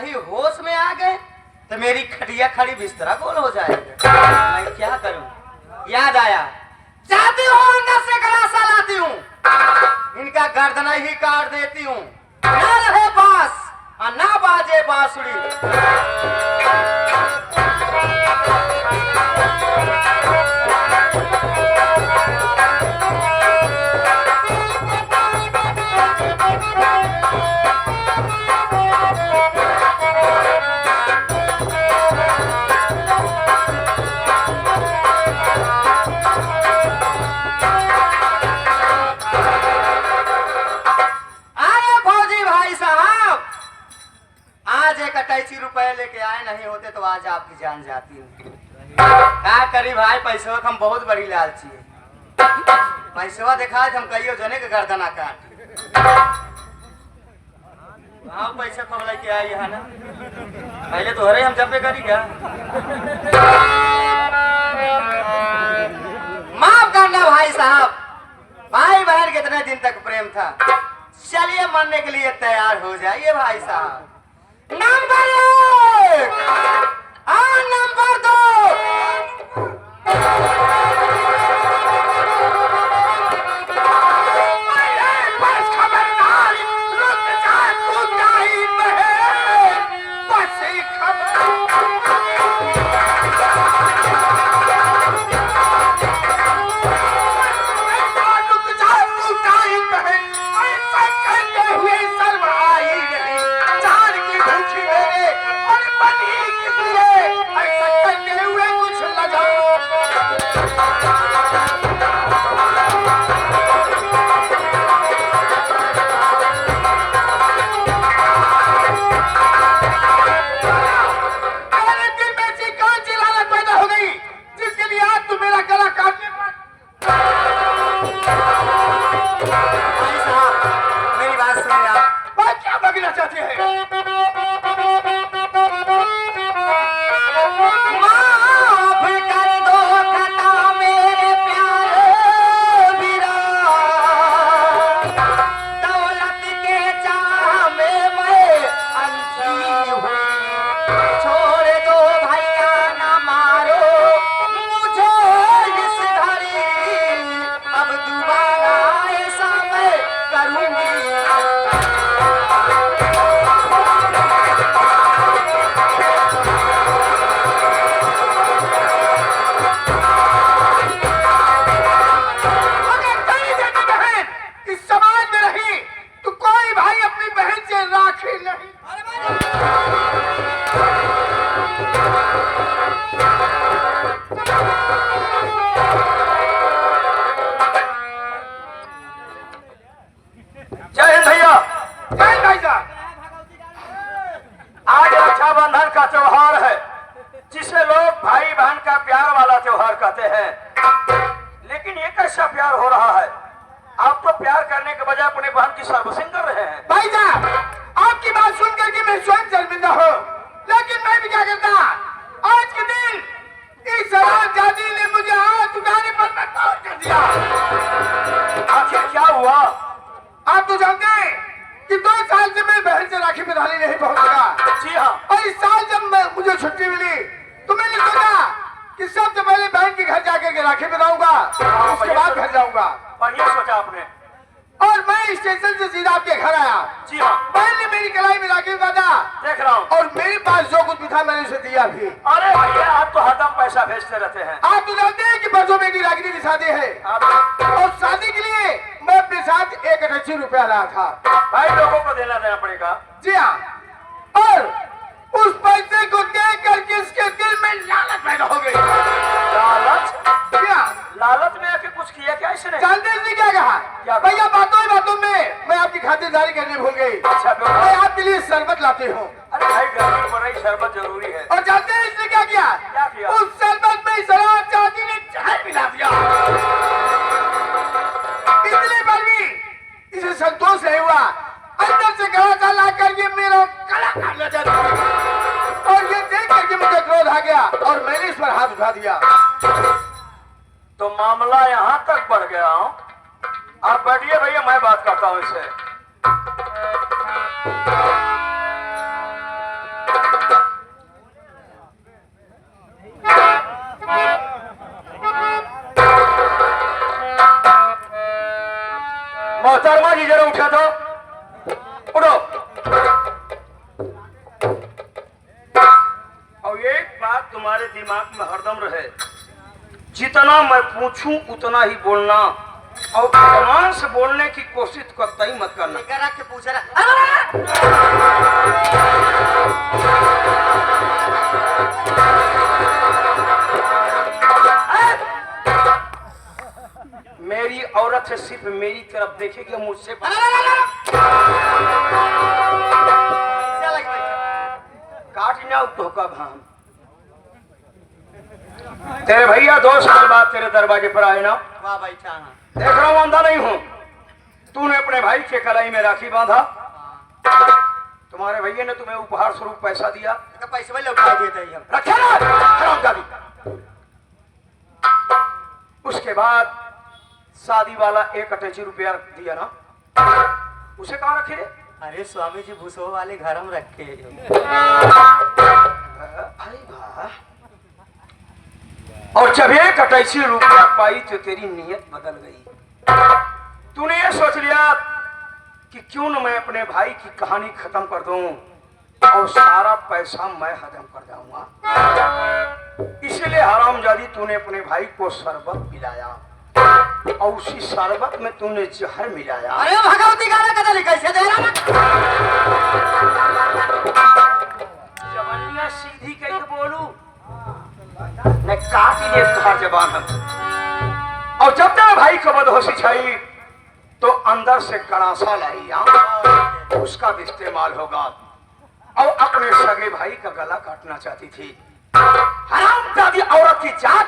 ही होश में आ गए तो मेरी खटिया खड़ी बिस्तरा गोल हो जाएगा। मैं क्या करूं? याद आया, जाती हूँ अंदर से गलासा लाती हूँ, इनका गर्दन ही काट देती हूँ। ना रहे बांस और ना बाजे बांसुरी। ₹80 लेके आए, नहीं होते तो आज आपकी जान जाती है। क्या करी भाई, पैसवा हम बहुत बड़ी लालची है। पैसवा दिखा हम कहियो जने के गर्दना काट। हाँ पैसा कब लेके आई है ना, पहले तो हरे हम जब पे करी क्या। माफ करना भाई साहब, भाई बहन कितने दिन तक प्रेम था, चलिए मरने के लिए तैयार हो जाइए भाई साहब। नंबर 1 और नंबर 2। बस खबरदार, रुक जा तू नहीं बहन, बस तो मामला यहाँ तक बढ़ गया। आप बैठिए भैया, मैं बात करता हूँ इससे। दिमाग में हरदम रहे, जितना मैं पूछूं उतना ही बोलना और एडवांस बोलने की कोशिश कतई मत करना। लेकर रख के पूछ रहा। मेरी औरत है, सिर्फ मेरी तरफ देखेगी, मुझसे काट ना धोखा भान। तेरे भैया 2 साल बाद तेरे दरवाजे पर आए ना, वाह बैठा हाँ। देख रहा हूं अंधा नहीं हूं। तूने अपने भाई के कलाई में राखी बांधा, तुम्हारे भैया ने तुम्हें उपहार स्वरूप पैसा दिया, तो पैसे में लौटा देते ही हम। रखे ना हरामजादी। उसके बाद शादी वाला 1 अटैची रुपया दिया ना, उसे कहाँ रखे? अरे स्वामी जी भूसो वाले घर में रखे। भाई वाह। और जब 1 अटैची रुपया पाई तो तेरी नीयत बदल गई। तूने ये सोच लिया कि क्यों न मैं अपने भाई की कहानी खत्म कर दूं और सारा पैसा मैं हजम कर जाऊंगा। इसलिए हरामजादी तूने अपने भाई को शरबत पिलाया और उसी शरबत में तूने जहर मिलाया। अरे भगवती गाना कदली कैसे दे रहा? जवानियां सीधी कैसे बोलू, मैं काट लिए तुहार जबान हम। और जब तेरे भाई को बदहोशी छाई तो अंदर से कड़ासा लाई, उसका भी इस्तेमाल होगा और अपने सगे भाई का गला काटना चाहती थी। हरामजादी औरत की जात।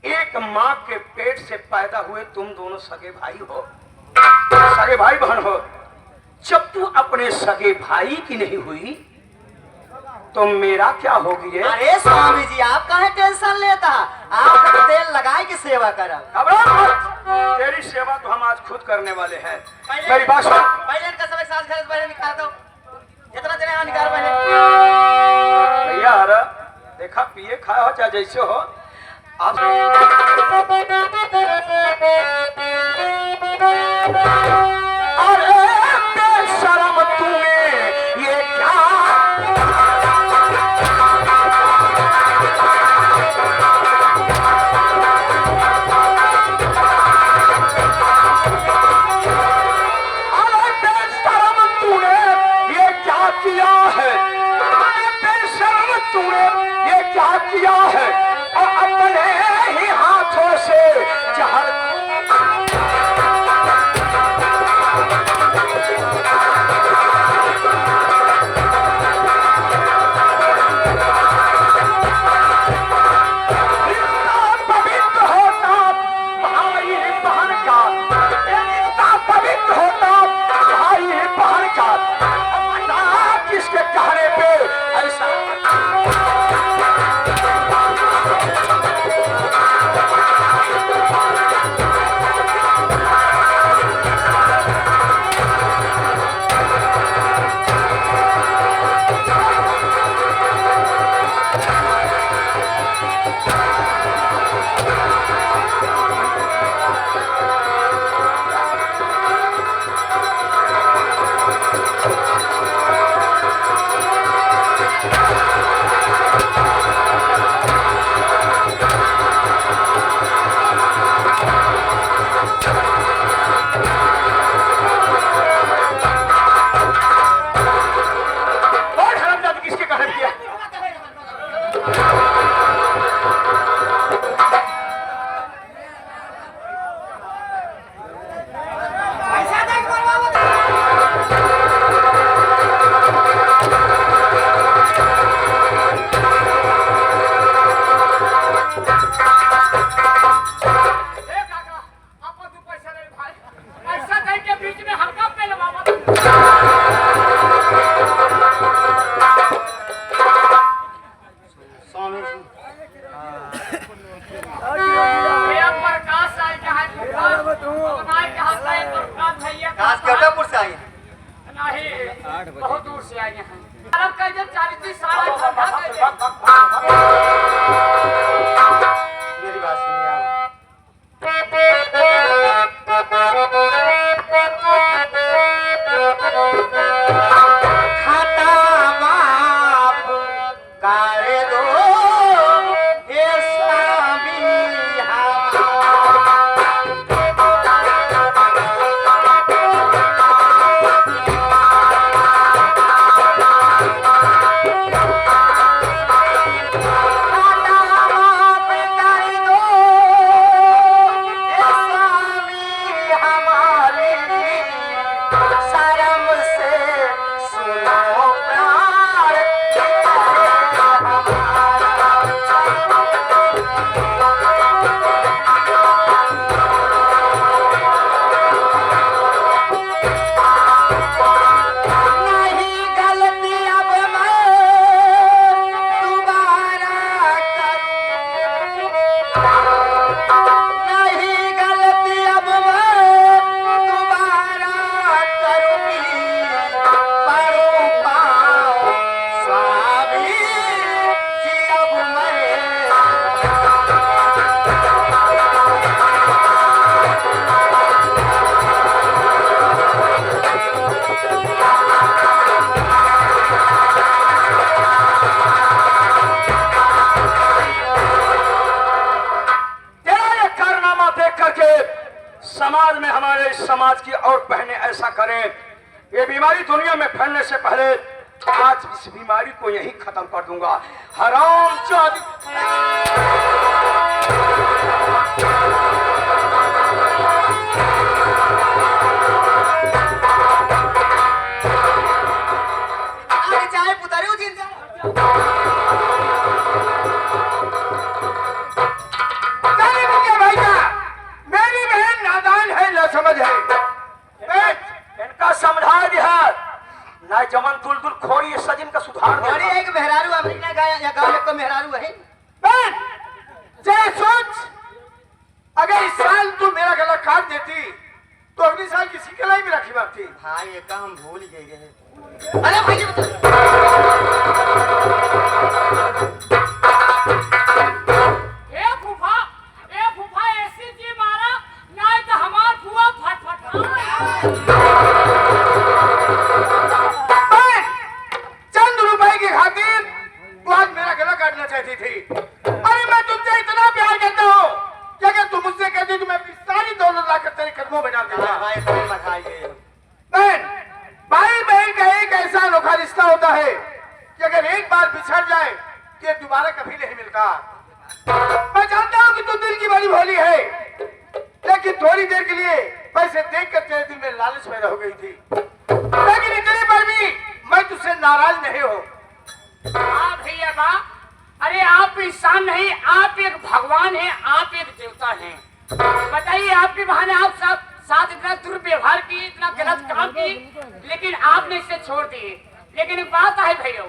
एक माँ के पेट से पैदा हुए तुम दोनों सगे भाई हो, सगे भाई बहन हो। जब तू अपने सगे भाई की नहीं हुई तो मेरा क्या होगी रे? अरे स्वामी जी आप काहे टेंशन लेता? आप तेल लगाए की सेवा करा। तेरी सेवा तो हम आज खुद करने वाले हैं। मेरी बात सुन। पहले इनका सब साथ घर बाहर निकाल दो, जितना देने यहाँ निकाल पहले। भैया अरे देखा पिए खाए हो चाहे जैसे हो आप। अरे बेशरम तूने ये क्या किया है? बेशर्म तूने ये क्या किया है? और अपने ही हाथों से जहर पवित्र होता भाई बहन का, रिश्ता पवित्र होता भाई बहन का। किसके कहने पे ऐसा? बहुत दूर से आए हैं। अरब का जब 40 साल मेरी बात सुनिए आप। खाता माफ कर दो ऐसा करें, ये बीमारी दुनिया में फैलने से पहले आज इस बीमारी को यही खत्म कर दूंगा। हराम जादी अरे चाहे पुतारी उजिन जा भाई का मेरी बहन नादान है, न समझ है। इनका समझा दिया ना जमन दुलदुल खोरी सजिन का सुधार दे। बड़ी एक मेहरारू अमेरिका गया या गांव को मेहरारू है। जय सोच, अगर इस साल तू मेरा गला काट देती तो अगले साल किसी गला में रखी बात थी। हाँ ये का हम भूल ही गए। अरे भाई ए फूफा ऐसी जी मारा ना तो हमार फुआ फट चंद रुपए की खातिर तू आज मेरा गला काटना चाहती थी। अरे मैं तुमसे इतना प्यार करता हूँ कि अगर तुम मुझसे कहती तो मैं अपनी सारी दौलत लाकर तेरे कदमों में डाल देता। भाई तो मखाई गए। बहन, भाई बहन का एक ऐसा अनोखा रिश्ता होता है कि अगर एक बार बिछड़ जाए तो ये दोबारा कभी नहीं मिलता। मैं जानता हूँ कि तू दिल की बड़ी भोली है, लेकिन थोड़ी देर के लिए पैसे देखकर तेरे दिल में लालच पैदा हो गई थी, लेकिन इतने पर भी मैं तुझसे नाराज नहीं हूँ। हाँ भैया बा, अरे आप इंसान नहीं, आप एक भगवान हैं, आप एक देवता हैं। बताइए आपके बहाने आप सब साथ इतना दुर्व्यवहार की, इतना गलत काम की, लेकिन आपने इसे छोड़ दिए। लेकिन एक बात है भैया,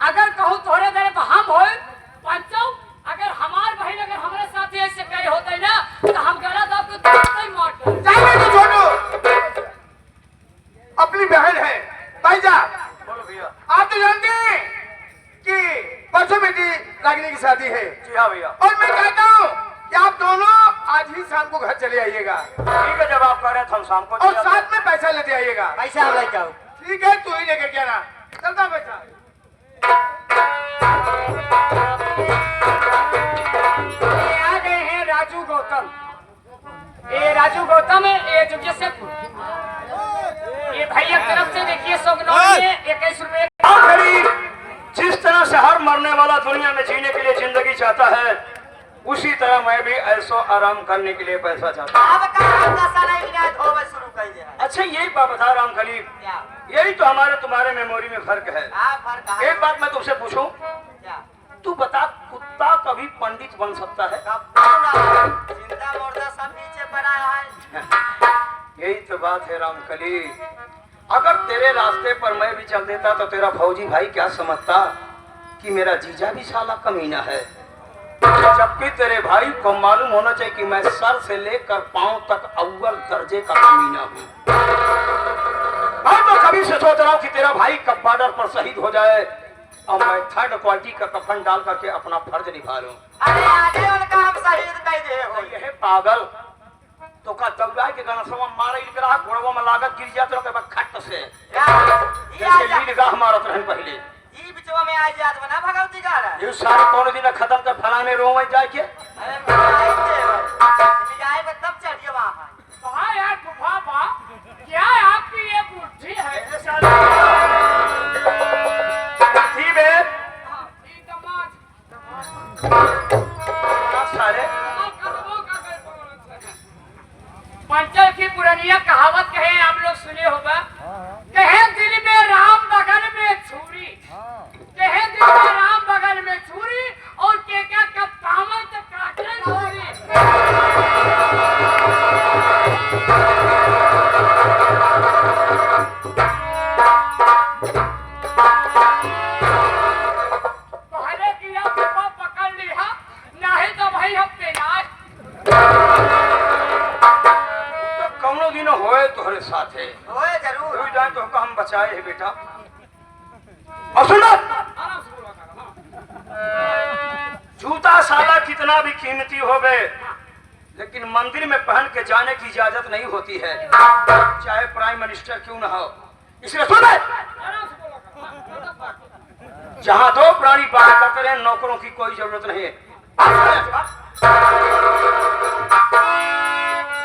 अगर कहूँ थोड़े देर तो हम हो पंचो, अगर हमार बहन अगर हमारे साथ ऐसे करे होते ना तो हम गलत आपको दोस्तों ही मारते। जाइए तो छोटू, अपनी बहन है भाई जा। बोलो भैया। आप तो जानते हैं कि परसों बेटी रागिनी की शादी है। जी हाँ भैया। और मैं कहता हूँ कि आप दोनों आज ही शाम को घर चले आइएगा। ठीक है, जब आप कह रहे थे हम शाम को और साथ में पैसा लेते आइएगा। पैसा हम लेके आओ। ठीक है, तू ही लेकर क्या ना चलता पैसा। ये आ गए हैं राजू गौतम। ये राजू गौतम है, ये जो जैसे ये भैया तरफ से देखिए 100 में 21 रुपए। आखिरी जिस तरह से हर मरने वाला दुनिया में जीने के लिए जिंदगी चाहता है, उसी तरह मैं भी ऐसो आराम करने के लिए पैसा चाहता हूँ। अब का हम दशा नहीं गया धोबे शुरू कर दिया। अच्छा यही बात बता राम खलीफ, क्या यही तो हमारे तुम्हारे मेमोरी में फर्क है। आप फर्क है। एक बात मैं तुमसे पूछूं, क्या तू बता, कुत्ता कभी पंडित बन सकता है? कब ना जिंदा मुर्दा सब नीचे पर आया है। यही तो बात है राम कली। अगर तेरे रास्ते पर मैं भी चल देता तो तेरा फौजी भाई क्या समझता कि मेरा जीजा भी साला कमीना है, जबकि तेरे भाई को मालूम होना चाहिए कि मैं सर से लेकर पांव तक अव्वल दर्जे का कमीना हूँ। मैं तो कभी से सोच रहा हूँ कि तेरा भाई कब बॉर्डर पर शहीद हो जाए और मैं थर्ड क्वालिटी का कफन डाल करके अपना फर्ज निभा लूं। अरे आगे उनका हम शहीद कर दे हो। ये है पागल तो का दौड़ा के गाना सवा मारे इकरा घोड़वा में लागत गिर जात रहो के खट से जैसे लील गाह मारत रहन पहले ई बिचवा में आ जात बना भगवती का रहा। ये सारे कौन दिन खत्म कर फलाने रोवे जाए के। अरे मिठाई दे मिठाई पे तब चढ़िए वहां पर। हाँ यार फूफा बा, क्या आपकी ये बुद्धि है? ठीक है हाँ, ये दमाद सारे पंचल की पुरानिया कहावत कहे आप लोग सुने होगा, कहे दिल में राम बगल में छुरी, कहे दिल में राम बगल में छुरी और के क्या कब कामन तो काटे छुरी। पहले किया फूफा पकड़ लिया, नहीं तो भाई हम पेनाज। कौनो दिन होए तोहरे साथे ओए जरूर। तू जान तो हम बचाए है बेटा। और सुनो, आराम से बोला करो, हाँ। जूता साला कितना भी कीमती होवे लेकिन मंदिर में पहन के जाने की इजाजत नहीं होती है, चाहे प्राइम मिनिस्टर क्यों ना हो। इसलिए सुन, आराम से बोला करो, हाँ। जहां दो प्राणी बात करते रहे नौकरों की कोई जरूरत नहीं है।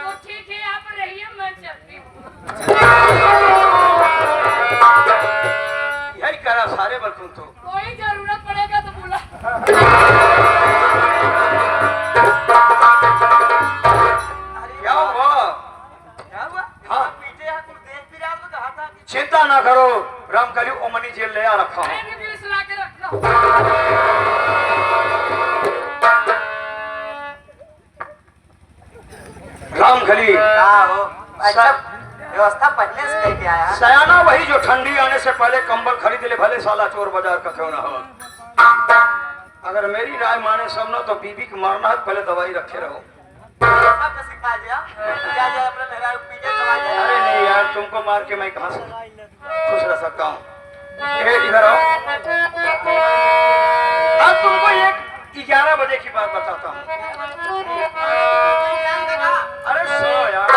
तो ठीक है, आप रहिए, मैं चलती हूँ। बलकुन तो कोई जरूरत पड़ेगा तो बोला। क्या हुआ? क्या हुआ? हाँ। पीछे यहाँ कुछ देख भी रहा तो कहा था कि चिंता ना करो, रामकली ओमनी जेल ले आ रखा हूँ। मैंने भी सुना के रखना। रामकली क्या हो? अच्छा व्यवस्था पहले से करके आया है। सयाना वही जो ठंडी आने से पहले कंबल खरीद ले, भले साला चोर बाजार का क्यों ना हो। अगर मेरी राय माने सब ना तो बीबी को मारना है, पहले दवाई रखे रहो। सब तो सिखा दिया। जा जा अपने मेहरा पीछे दबा दे। अरे नहीं यार, तुमको मार के मैं कहाँ से खुश रह सकता हूँ। इधर आओ। अब तुमको एक 11 बजे की बात बताता हूँ। अरे सुनो यार,